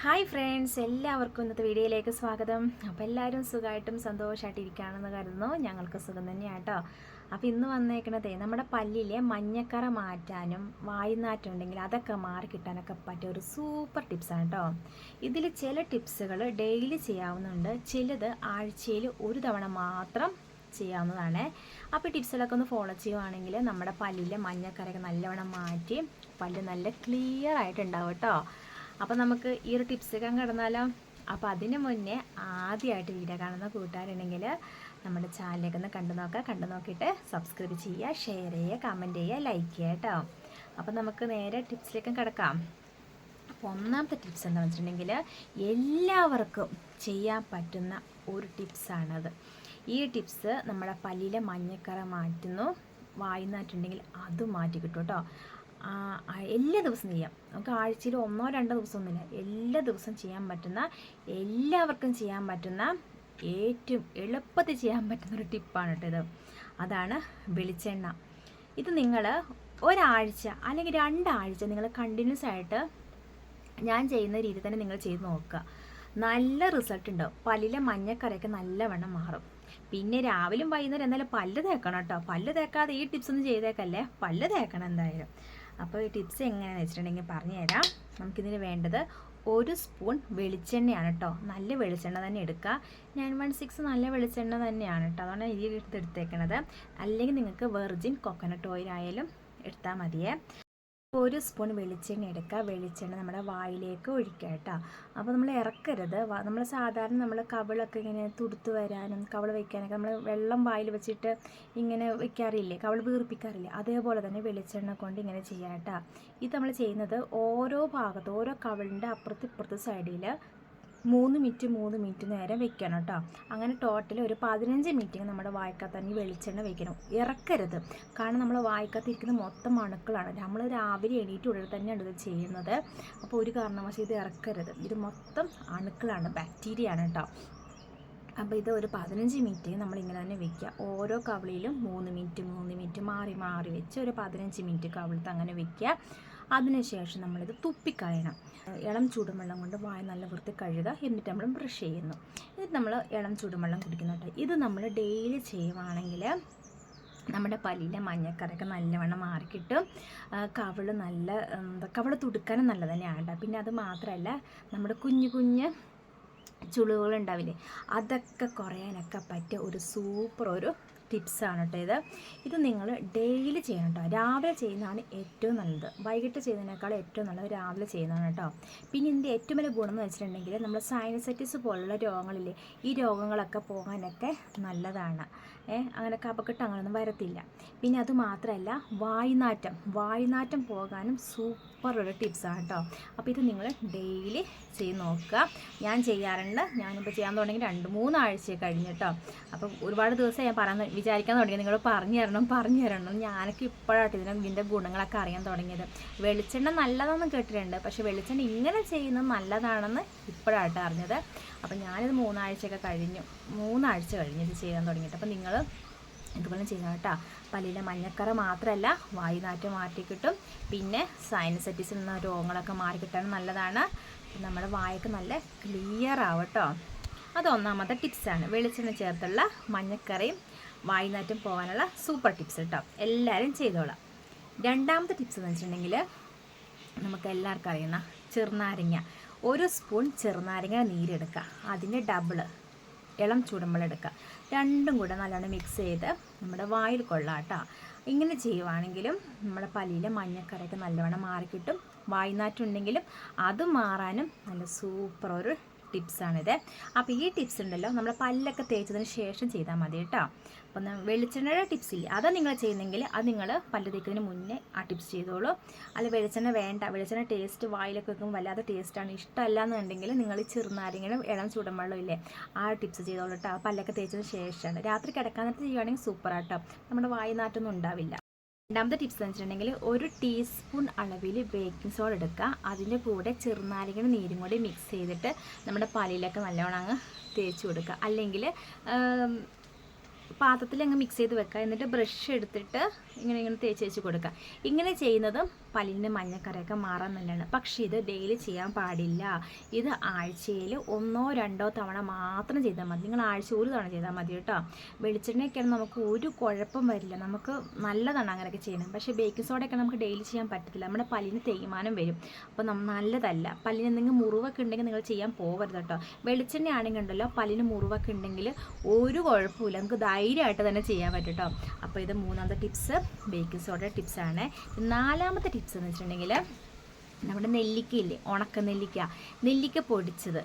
Hi friends, എല്ലാവർക്കും ഇന്നത്തെ വീഡിയോയിലേക്ക് സ്വാഗതം. അപ്പോൾ എല്ലാവരും സുഖമായിട്ടും സന്തോഷമായിട്ടിരിക്കുകയാണെന്ന് കരുതുന്നു. ഞങ്ങൾക്ക് സുഖം തന്നെയാണ് കേട്ടോ. അപ്പോൾ ഇന്ന് വന്നേക്കണതേ നമ്മുടെ പല്ലിലെ മഞ്ഞക്കറ മാറ്റാനും വായുനാറ്റം ഉണ്ടെങ്കിൽ അതൊക്കെ മാറി കിട്ടാനൊക്കെ പറ്റിയ ഒരു സൂപ്പർ ടിപ്സാണ് കേട്ടോ. ഇതിൽ ചില ടിപ്സുകൾ ഡെയിലി ചെയ്യാവുന്നുണ്ട്, ചിലത് ആഴ്ചയിൽ ഒരു തവണ മാത്രം ചെയ്യാവുന്നതാണ്. അപ്പോൾ ഈ ടിപ്സുകളൊക്കെ ഒന്ന് ഫോളോ ചെയ്യുവാണെങ്കിൽ നമ്മുടെ പല്ലിലെ മഞ്ഞക്കറയൊക്കെ നല്ലവണ്ണം മാറ്റി പല്ല് നല്ല ക്ലിയർ ആയിട്ടുണ്ടാവും കേട്ടോ. അപ്പോൾ നമുക്ക് ഈ ഒരു ടിപ്സൊക്കെ കിടന്നാലോ. അപ്പോൾ അതിന് മുന്നേ ആദ്യമായിട്ട് വീഡിയോ കാണുന്ന കൂട്ടുകാരുണ്ടെങ്കിൽ നമ്മുടെ ചാനലിലേക്ക് ഒന്ന് കണ്ടു നോക്കിയിട്ട് സബ്സ്ക്രൈബ് ചെയ്യുക, ഷെയർ ചെയ്യുക, കമൻറ്റ് ചെയ്യുക, ലൈക്ക് ചെയ്യുക കേട്ടോ. അപ്പോൾ നമുക്ക് നേരെ ടിപ്സിലേക്ക് കിടക്കാം. അപ്പോൾ ഒന്നാമത്തെ ടിപ്സ് എന്താണെന്ന് വെച്ചിട്ടുണ്ടെങ്കിൽ എല്ലാവർക്കും ചെയ്യാൻ പറ്റുന്ന ഒരു ടിപ്സാണത്. ഈ ടിപ്സ് നമ്മുടെ പല്ലിലെ മഞ്ഞക്കറ മാറ്റുന്നു, വായുനാറ്റുണ്ടെങ്കിൽ അത് മാറ്റി കിട്ടും കേട്ടോ. എല്ലാ ദിവസവും ചെയ്യാം. നമുക്ക് ആഴ്ചയിൽ 1-2 ദിവസമൊന്നുമില്ല, എല്ലാ ദിവസവും ചെയ്യാൻ പറ്റുന്ന, എല്ലാവർക്കും ചെയ്യാൻ പറ്റുന്ന, ഏറ്റവും എളുപ്പത്തിൽ ചെയ്യാൻ പറ്റുന്നൊരു ടിപ്പാണ് കേട്ടോ ഇത്. അതാണ് വെളിച്ചെണ്ണ. ഇത് നിങ്ങൾ ഒരാഴ്ച അല്ലെങ്കിൽ 2 ആഴ്ച നിങ്ങൾ കണ്ടിന്യൂസ് ആയിട്ട് ഞാൻ ചെയ്യുന്ന രീതി തന്നെ നിങ്ങൾ ചെയ്ത് നോക്കുക. നല്ല റിസൾട്ട് ഉണ്ടാവും. പല്ലിലെ മഞ്ഞക്കറയൊക്കെ നല്ലവണ്ണം മാറും. പിന്നെ രാവിലെയും വൈകുന്നേരം എന്തായാലും പല്ല് തേക്കണം കേട്ടോ. പല്ല് തേക്കാതെ ഈ ടിപ്സ് ഒന്നും ചെയ്തേക്കല്ലേ, പല്ല് തേക്കണം എന്തായാലും. അപ്പോൾ ഈ ടിപ്സ് എങ്ങനെയാണെന്ന് വെച്ചിട്ടുണ്ടെങ്കിൽ പറഞ്ഞുതരാം. നമുക്കിതിന് വേണ്ടത് 1 സ്പൂൺ വെളിച്ചെണ്ണയാണ് കേട്ടോ. നല്ല വെളിച്ചെണ്ണ തന്നെ എടുക്കുക. 916 നല്ല വെളിച്ചെണ്ണ തന്നെയാണ് കേട്ടോ, അതുകൊണ്ട് ഈ എടുത്തേക്കണത്. അല്ലെങ്കിൽ നിങ്ങൾക്ക് വെർജിൻ കോക്കനട്ട് ഓയിൽ ആയാലും എടുത്താൽ മതിയേ. 1 സ്പൂൺ വെളിച്ചെണ്ണ എടുക്കുക. വെളിച്ചെണ്ണ നമ്മുടെ വായിലേക്ക് ഒഴിക്കുക കേട്ടോ. അപ്പോൾ നമ്മൾ ഇറക്കരുത്. നമ്മൾ സാധാരണ നമ്മൾ കവിളൊക്കെ ഇങ്ങനെ തുടുത്ത് വരാനും കവിൾ വയ്ക്കാനൊക്കെ നമ്മൾ വെള്ളം വായിൽ വെച്ചിട്ട് ഇങ്ങനെ വയ്ക്കാറില്ലേ, കവിൾ വീർപ്പിക്കാറില്ലേ, അതേപോലെ തന്നെ വെളിച്ചെണ്ണ കൊണ്ട് ഇങ്ങനെ ചെയ്യാം കേട്ടോ. ഇത് നമ്മൾ ചെയ്യുന്നത് ഓരോ ഭാഗത്ത്, ഓരോ കവിളിൻ്റെ അപ്പുറത്ത് സൈഡിൽ 3 മിനിറ്റ് നേരം വെക്കണം കേട്ടോ. അങ്ങനെ ടോട്ടൽ ഒരു 15 മിനിറ്റ് നമ്മുടെ വായ്ക്കകത്ത് തന്നെ വെളിച്ചെണ്ണ വെക്കണം. ഇറക്കരുത്. കാരണം നമ്മൾ വായ്ക്കകത്തിരിക്കുന്ന മൊത്തം അണുക്കളാണ്. നമ്മൾ രാവിലെ എണീറ്റ് ഉടനെ തന്നെയാണ് ഇത് ചെയ്യുന്നത്. അപ്പോൾ ഒരു കാരണവശാലും ഇത് ഇറക്കരുത്. ഇത് മൊത്തം അണുക്കളാണ്, ബാക്ടീരിയ ആണ് കേട്ടോ. അപ്പോൾ ഇത് ഒരു 15 മിനിറ്റ് നമ്മളിങ്ങനെ തന്നെ വെക്കുക. ഓരോ കവിളിലും 3 മിനിറ്റ് മാറി വെച്ച് ഒരു 15 മിനിറ്റ് കവിളത്ത് അങ്ങനെ വെക്കുക. അതിനുശേഷം നമ്മളിത് തുപ്പിക്കളയണം. ഇളം ചൂടുവെള്ളം കൊണ്ട് വായ നല്ല വൃത്തി കഴുകുക. എന്നിട്ട് നമ്മൾ ബ്രഷ് ചെയ്യുന്നു. എന്നിട്ട് നമ്മൾ ഇളം ചൂടുവെള്ളം കുടിക്കുന്നു കേട്ടോ. ഇത് നമ്മൾ ഡെയിലി ചെയ്യുവാണെങ്കിൽ നമ്മുടെ പല്ലിലെ മഞ്ഞക്കറയൊക്കെ നല്ലവണ്ണം മാറിക്കിട്ടും. കവിള് കവിള് തുടുക്കാനും നല്ല തന്നെയാണ് കേട്ടോ. പിന്നെ അത് മാത്രമല്ല, നമ്മുടെ കുഞ്ഞു ചുളിവുകളുണ്ടാവില്ലേ, അതൊക്കെ കുറയാനൊക്കെ പറ്റിയ ഒരു സൂപ്പർ ഒരു ടിപ്സാണ് കേട്ടോ ഇത് നിങ്ങൾ ഡെയിലി ചെയ്യണം കേട്ടോ. രാവിലെ ചെയ്യുന്നതാണ് ഏറ്റവും നല്ലത്. വൈകിട്ട് ചെയ്യുന്നതിനേക്കാൾ ഏറ്റവും നല്ലത് രാവിലെ ചെയ്യുന്നതാണ് കേട്ടോ. പിന്നെ ഇതിൻ്റെ ഏറ്റവും വലിയ ഗുണം എന്ന് വെച്ചിട്ടുണ്ടെങ്കിൽ നമ്മൾ സൈനസൈറ്റിസ് പോലുള്ള രോഗങ്ങളില്ലേ, ഈ രോഗങ്ങളൊക്കെ പോകാനൊക്കെ നല്ലതാണ്. അങ്ങനെ കഫക്കെട്ട് അങ്ങനെയൊന്നും വരത്തില്ല. പിന്നെ അത് മാത്രമല്ല, വായുനാറ്റം പോകാനും സൂപ്പർ ഒരു ടിപ്സാണ് കേട്ടോ. അപ്പോൾ ഇത് നിങ്ങൾ ഡെയിലി ചെയ്ത് നോക്കുക. ഞാൻ ചെയ്യാറുണ്ട്. ഞാനിപ്പോൾ ചെയ്യാൻ തുടങ്ങി 2-3 ആഴ്ച കഴിഞ്ഞ് കേട്ടോ. അപ്പോൾ ഒരുപാട് ദിവസം ഞാൻ വിചാരിക്കാൻ തുടങ്ങി, നിങ്ങൾ പറഞ്ഞു തരണം. ഞാനൊക്കെ ഇപ്പോഴായിട്ട് ഇതിൻ്റെ ഗുണങ്ങളൊക്കെ അറിയാൻ തുടങ്ങിയത്. വെളിച്ചെണ്ണ നല്ലതാണെന്ന് കേട്ടിട്ടുണ്ട്, പക്ഷേ വെളിച്ചെണ്ണ ഇങ്ങനെ ചെയ്യുന്നത് നല്ലതാണെന്ന് ഇപ്പോഴായിട്ട് അറിഞ്ഞത്. അപ്പോൾ ഞാനിത് 3 ആഴ്ച കഴിഞ്ഞ് ഇത് ചെയ്യാൻ തുടങ്ങിയിട്ട്. അപ്പോൾ നിങ്ങൾ ഇതുപോലെ ചെയ്യണം കേട്ടോ. പല്ലിലെ മഞ്ഞക്കറ മാത്രമല്ല, വായുനാറ്റം മാറ്റി കിട്ടും. പിന്നെ സൈനസൈറ്റിസ് എന്ന രോഗങ്ങളൊക്കെ മാറിക്കിട്ടാൻ നല്ലതാണ്. നമ്മുടെ വായൊക്കെ നല്ല ക്ലിയർ ആവും കേട്ടോ. അത് ഒന്നാമത്തെ ടിപ്സാണ്. വെളിച്ചെണ്ണ ചേർത്തുള്ള മഞ്ഞക്കറയും വായുനാറ്റം പോകാനുള്ള സൂപ്പർ ടിപ്സ് കേട്ടോ. എല്ലാവരും ചെയ്തോളാം. രണ്ടാമത്തെ ടിപ്സ് എന്ന് വെച്ചിട്ടുണ്ടെങ്കിൽ, നമുക്ക് എല്ലാവർക്കും അറിയുന്ന ചെറുനാരങ്ങ. 1 സ്പൂൺ ചെറുനാരങ്ങ നീരെടുക്കുക. അതിൻ്റെ ഡബിള് ഇളം ചൂടുവെള്ളം എടുക്കുക. രണ്ടും കൂടെ നല്ലോണം മിക്സ് ചെയ്ത് നമ്മുടെ വായിൽ കൊള്ളാം കേട്ടോ. ഇങ്ങനെ ചെയ്യുവാണെങ്കിലും നമ്മുടെ പല്ലിലെ മഞ്ഞക്കറയൊക്കെ നല്ലവണ്ണം മാറിക്കിട്ടും. വായുനാറ്റം ഉണ്ടെങ്കിലും അത് മാറാനും നല്ല സൂപ്പർ ഒരു ടിപ്സാണിത്. അപ്പോൾ ഈ ടിപ്സ് ഉണ്ടല്ലോ, നമ്മുടെ പല്ലൊക്കെ തേച്ചതിന് ശേഷം ചെയ്താൽ മതി കേട്ടോ. അപ്പം വെളിച്ചെണ്ണയുടെ ടിപ്സ് ഇല്ല, അതാണ് നിങ്ങൾ ചെയ്യുന്നെങ്കിൽ അത് നിങ്ങൾ പല്ല് തേക്കുന്നതിന് മുന്നേ ആ ടിപ്സ് ചെയ്തോളൂ. അല്ല വെളിച്ചെണ്ണ വേണ്ട, വെളിച്ചെണ്ണ ടേസ്റ്റ് വായിലൊക്കെ വെക്കുമ്പോൾ വല്ലാതെ ടേസ്റ്റാണ്, ഇഷ്ടമല്ല എന്നുണ്ടെങ്കിൽ നിങ്ങൾ ചെറുനാരങ്ങയും ഇളം ചൂടുവെള്ളം ഇല്ലേ, ആ ടിപ്സ് ചെയ്തോളൂ കേട്ടോ. പല്ലൊക്കെ തേച്ചതിന് ശേഷമാണ്. രാത്രി കിടക്കാൻ നേരത്ത് ചെയ്യുകയാണെങ്കിൽ സൂപ്പറാട്ടോ. നമ്മുടെ വായുനാറ്റൊന്നും ഉണ്ടാവില്ല. രണ്ടാമത്തെ ടിപ്സ് എന്ന് വെച്ചിട്ടുണ്ടെങ്കിൽ, 1 ടീസ്പൂൺ അളവിൽ ബേക്കിംഗ് സോഡ എടുക്കുക. അതിൻ്റെ കൂടെ ചെറുനാരങ്ങയുടെ നീരും കൂടി മിക്സ് ചെയ്തിട്ട് നമ്മുടെ പല്ലിലൊക്കെ നല്ലവണ്ണം അങ്ങ് തേച്ച് കൊടുക്കുക. അല്ലെങ്കിൽ പാത്രത്തിൽ അങ്ങ് മിക്സ് ചെയ്ത് വെക്കുക. എന്നിട്ട് ബ്രഷ് എടുത്തിട്ട് ഇങ്ങനെ തേച്ച് കൊടുക്കുക. ഇങ്ങനെ ചെയ്യുന്നത് പല്ലിൻ്റെ മഞ്ഞക്കറയൊക്കെ മാറാൻ നല്ലതാണ്. പക്ഷേ ഇത് ഡെയിലി ചെയ്യാൻ പാടില്ല. ഇത് ആഴ്ചയിൽ 1-2 തവണ മാത്രം ചെയ്താൽ മതി. നിങ്ങൾ ആഴ്ച 1 തവണ ചെയ്താൽ മതി കേട്ടോ. വെളിച്ചെണ്ണയൊക്കെയാണ് നമുക്ക് ഒരു കുഴപ്പം വരില്ല, നമുക്ക് നല്ലതാണ് അങ്ങനെയൊക്കെ ചെയ്യണം. പക്ഷേ ബേക്കിംഗ് സോഡയൊക്കെ നമുക്ക് ഡെയിലി ചെയ്യാൻ പറ്റത്തില്ല, നമ്മുടെ പല്ലിന് തേയ്മാനം വരും. അപ്പോൾ നല്ലതല്ല. പല്ലിന് എന്തെങ്കിലും മുറിവൊക്കെ ഉണ്ടെങ്കിൽ നിങ്ങൾ ചെയ്യാൻ പോകരുത് കേട്ടോ. വെളിച്ചെണ്ണ ആണെങ്കിൽ ഉണ്ടല്ലോ, പല്ലിന് മുറിവൊക്കെ ഉണ്ടെങ്കിൽ ഒരു കുഴപ്പമില്ല, നമുക്ക് ധൈര്യമായിട്ട് തന്നെ ചെയ്യാൻ പറ്റും കേട്ടോ. അപ്പോൾ ഇത് 3ാമത്തെ ടിപ്സ് ബേക്കിംഗ് സോഡ ടിപ്സാണ്. 4ാമത്തെ ടിപ്സ് എന്ന് വെച്ചിട്ടുണ്ടെങ്കിൽ നമ്മുടെ നെല്ലിക്കയില്ലേ, നെല്ലിക്ക പൊടിച്ചത്,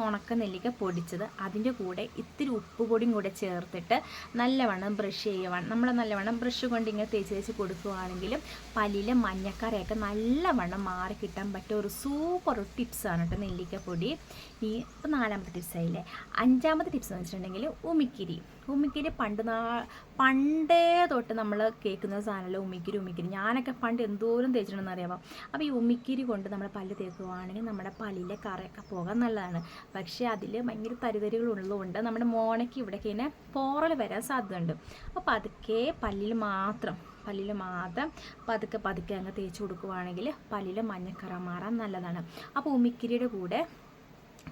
ഉണക്ക നെല്ലിക്ക പൊടിച്ചത്, അതിൻ്റെ കൂടെ ഇത്തിരി ഉപ്പ് പൊടിയും കൂടെ ചേർത്തിട്ട് നല്ലവണ്ണം ബ്രഷ് ചെയ്യുവാൻ, നമ്മൾ നല്ലവണ്ണം ബ്രഷ് കൊണ്ട് ഇങ്ങനെ തേച്ച് കൊടുക്കുകയാണെങ്കിലും പല്ലിലെ മഞ്ഞക്കറയൊക്കെ നല്ലവണ്ണം മാറി കിട്ടാൻ പറ്റിയ ഒരു സൂപ്പർ ടിപ്സാണ് കേട്ടോ നെല്ലിക്ക പൊടി. ഈ ഇപ്പോൾ 4ാമത്തെ ടിപ്സായില്ലേ. 5ാമത്തെ ടിപ്സ് എന്ന് വെച്ചിട്ടുണ്ടെങ്കിൽ ഉമിക്കിരി. പണ്ടേ തൊട്ട് നമ്മൾ കേൾക്കുന്ന സാധനമല്ല ഉമിക്കിരി. ഞാനൊക്കെ പണ്ട് എന്തോരം തേച്ചിട്ടുണ്ടെന്ന് അറിയാമോ. അപ്പോൾ ഈ ഉമിക്കിരി കൊണ്ട് നമ്മൾ പല്ല് തേക്കുകയാണെങ്കിൽ നമ്മുടെ പല്ലിലെ കറയൊക്കെ പോകാൻ നല്ലതാണ്. പക്ഷേ അതിൽ ഭയങ്കര തരിതരികളുള്ളതുകൊണ്ട് നമ്മുടെ മോണയ്ക്ക് ഇവിടേക്ക് ഇങ്ങനെ പോറൽ വരാൻ സാധ്യതയുണ്ട്. അപ്പോൾ അതൊക്കെ പല്ലിൽ മാത്രം പതുക്കെ അങ്ങ് തേച്ച് കൊടുക്കുകയാണെങ്കിൽ പല്ലിലെ മഞ്ഞക്കറ മാറാൻ നല്ലതാണ്. അപ്പോൾ ഉമിക്കിരിയുടെ കൂടെ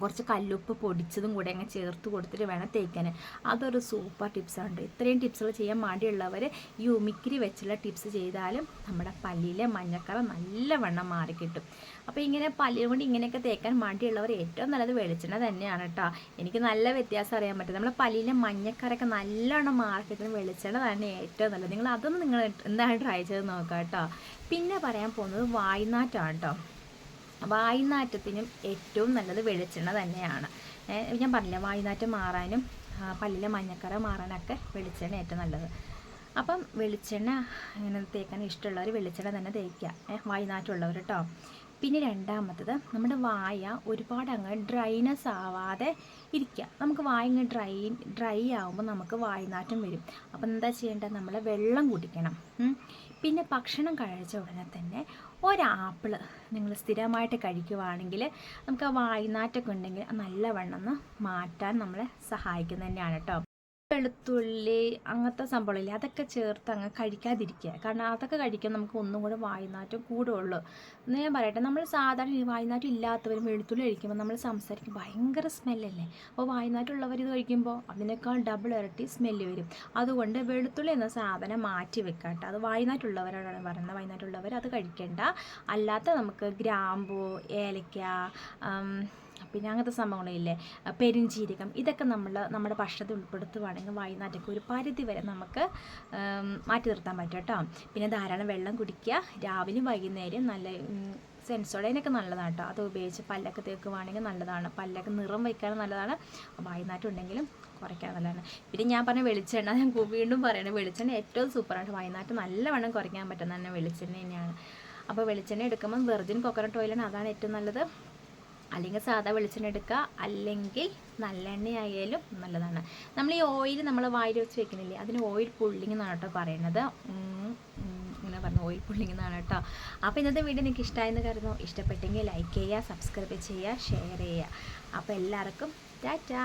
കുറച്ച് കല്ലുപ്പ് പൊടിച്ചതും കൂടെ അങ്ങ് ചേർത്ത് കൊടുത്തിട്ട് വേണം തേക്കാൻ. അതൊരു സൂപ്പർ ടിപ്സാണ്. ഇത്രയും ടിപ്സുകൾ ചെയ്യാൻ മടിയുള്ളവർ ഈ ഉമിക്കിരി വെച്ചുള്ള ടിപ്സ് ചെയ്താലും നമ്മുടെ പല്ലിലെ മഞ്ഞക്കറ നല്ലവണ്ണം മാറിക്കിട്ടും. അപ്പോൾ ഇങ്ങനെ പല്ല് കൊണ്ട് ഇങ്ങനെയൊക്കെ തേക്കാൻ മടിയുള്ളവർ ഏറ്റവും നല്ലത് വെളിച്ചെണ്ണ തന്നെയാണ് കേട്ടോ. എനിക്ക് നല്ല വ്യത്യാസം അറിയാൻ പറ്റും. നമ്മുടെ പല്ലിലെ മഞ്ഞക്കറയൊക്കെ നല്ലവണ്ണം മാറിക്കിട്ടുന്ന വെളിച്ചെണ്ണ തന്നെ ഏറ്റവും നല്ലത്. നിങ്ങൾ എന്താണ് ട്രൈ ചെയ്ത് നോക്കാം കേട്ടോ. പിന്നെ പറയാൻ പോകുന്നത് വായ്നാറ്റമാണ് കേട്ടോ. വായ്നാറ്റത്തിനും ഏറ്റവും നല്ലത് വെളിച്ചെണ്ണ തന്നെയാണ്. ഞാൻ പറഞ്ഞില്ല, വായ്നാറ്റം മാറാനും പല്ലിലെ മഞ്ഞക്കറ മാറാനൊക്കെ വെളിച്ചെണ്ണ ഏറ്റവും നല്ലത്. അപ്പം വെളിച്ചെണ്ണ ഇങ്ങനെ തേക്കാൻ ഇഷ്ടമുള്ളവർ വെളിച്ചെണ്ണ തന്നെ തേക്കുക, വായ്നാറ്റമുള്ളവർ കേട്ടോ. പിന്നെ 2ാമത്തത്, നമ്മുടെ വായ ഒരുപാട് അങ്ങ് ഡ്രൈനെസ് ആവാതെ ഇരിക്കുക. നമുക്ക് വായ ഇങ്ങ് ഡ്രൈ ആകുമ്പോൾ നമുക്ക് വായ്നാറ്റം വരും. അപ്പം എന്താ ചെയ്യേണ്ടത്, നമ്മൾ വെള്ളം കുടിക്കണം. പിന്നെ ഭക്ഷണം കഴിച്ച ഉടനെ തന്നെ ഒരാപ്പിള് നിങ്ങൾ സ്ഥിരമായിട്ട് കഴിക്കുവാണെങ്കിൽ നമുക്ക് ആ വായ്നാറ്റൊക്കെ ഉണ്ടെങ്കിൽ നല്ലവണ്ണം മാറ്റാൻ നമ്മളെ സഹായിക്കുന്നത് തന്നെയാണ് കേട്ടോ. വെളുത്തുള്ളി അങ്ങനത്തെ സംഭവമില്ലേ, അതൊക്കെ ചേർത്ത് അങ്ങ് കഴിക്കാതിരിക്കുക. കാരണം അതൊക്കെ കഴിക്കാൻ നമുക്ക് ഒന്നും കൂടെ വായ്നാറ്റം കൂടുള്ളൂ എന്ന് ഞാൻ പറയട്ടെ. നമ്മൾ സാധാരണ ഈ വായ്നാറ്റം ഇല്ലാത്തവരും വെളുത്തുള്ളി കഴിക്കുമ്പോൾ നമ്മൾ സംസാരിക്കും ഭയങ്കര സ്മെല്ലല്ലേ. അപ്പോൾ വായ്നാറ്റം ഉള്ളവർ ഇത് കഴിക്കുമ്പോൾ അതിനേക്കാൾ ഡബിൾ ഇരട്ടി സ്മെല്ല് വരും. അതുകൊണ്ട് വെളുത്തുള്ളി എന്ന സാധനം മാറ്റി വെക്കാട്ടോ. അത് വായ്നാറ്റുള്ളവരോടാണ് പറയുന്നത്. വായ്നാറ്റുള്ളവർ അത് കഴിക്കേണ്ട. അല്ലാത്ത നമുക്ക് ഗ്രാമ്പൂ, ഏലക്ക, പിന്നെ അങ്ങനത്തെ സംഭവങ്ങളില്ലേ, പെരുംജീരകം, ഇതൊക്കെ നമ്മുടെ ഭക്ഷണത്തിൽ ഉൾപ്പെടുത്തുവാണെങ്കിൽ വായ്നാറ്റൊക്കെ ഒരു പരിധി വരെ നമുക്ക് മാറ്റി നിർത്താൻ പറ്റും കേട്ടോ. പിന്നെ ധാരാളം വെള്ളം കുടിക്കുക. രാവിലെയും വൈകുന്നേരം നല്ല സെൻസോഡൈനൊക്കെ നല്ലതാണ് കേട്ടോ. അത് ഉപയോഗിച്ച് പല്ലൊക്കെ തേക്കുവാണെങ്കിൽ നല്ലതാണ്. പല്ലൊക്കെ നിറം വയ്ക്കാനും നല്ലതാണ്. വായ്നാറ്റം ഉണ്ടെങ്കിലും കുറയ്ക്കാൻ നല്ലതാണ്. പിന്നെ ഞാൻ പറഞ്ഞ വെളിച്ചെണ്ണ, ഞാൻ വീണ്ടും പറയണേ, വെളിച്ചെണ്ണ ഏറ്റവും സൂപ്പറായിട്ട് വായ്നാറ്റം നല്ലവണ്ണം കുറയ്ക്കാൻ പറ്റുന്ന തന്നെ വെളിച്ചെണ്ണ തന്നെയാണ്. അപ്പോൾ വെളിച്ചെണ്ണ എടുക്കുമ്പോൾ വെർജിൻ കോക്കനട്ട് ഓയിലാണ്, അതാണ് ഏറ്റവും നല്ലത്. അല്ലെങ്കിൽ സാധാ വെളിച്ചെണ്ണ എടുക്കുക, അല്ലെങ്കിൽ നല്ലെണ്ണയായാലും നല്ലതാണ്. നമ്മൾ ഈ ഓയിൽ നമ്മൾ വായിൽ വെച്ച് വെക്കുന്നില്ലേ, അതിന് ഓയിൽ പുള്ളിങ് എന്നാണ് കേട്ടോ പറയണത്. ഇങ്ങനെ പറഞ്ഞു, ഓയിൽ പുള്ളിങ് എന്നാണ് കേട്ടോ. അപ്പോൾ ഇന്നത്തെ വീഡിയോ നിങ്ങൾക്ക് ഇഷ്ടമായെന്ന് കരുതുന്നു. ഇഷ്ടപ്പെട്ടെങ്കിൽ ലൈക്ക് ചെയ്യുക, സബ്സ്ക്രൈബ് ചെയ്യുക, ഷെയർ ചെയ്യുക. അപ്പോൾ എല്ലാവർക്കും ടാറ്റാ.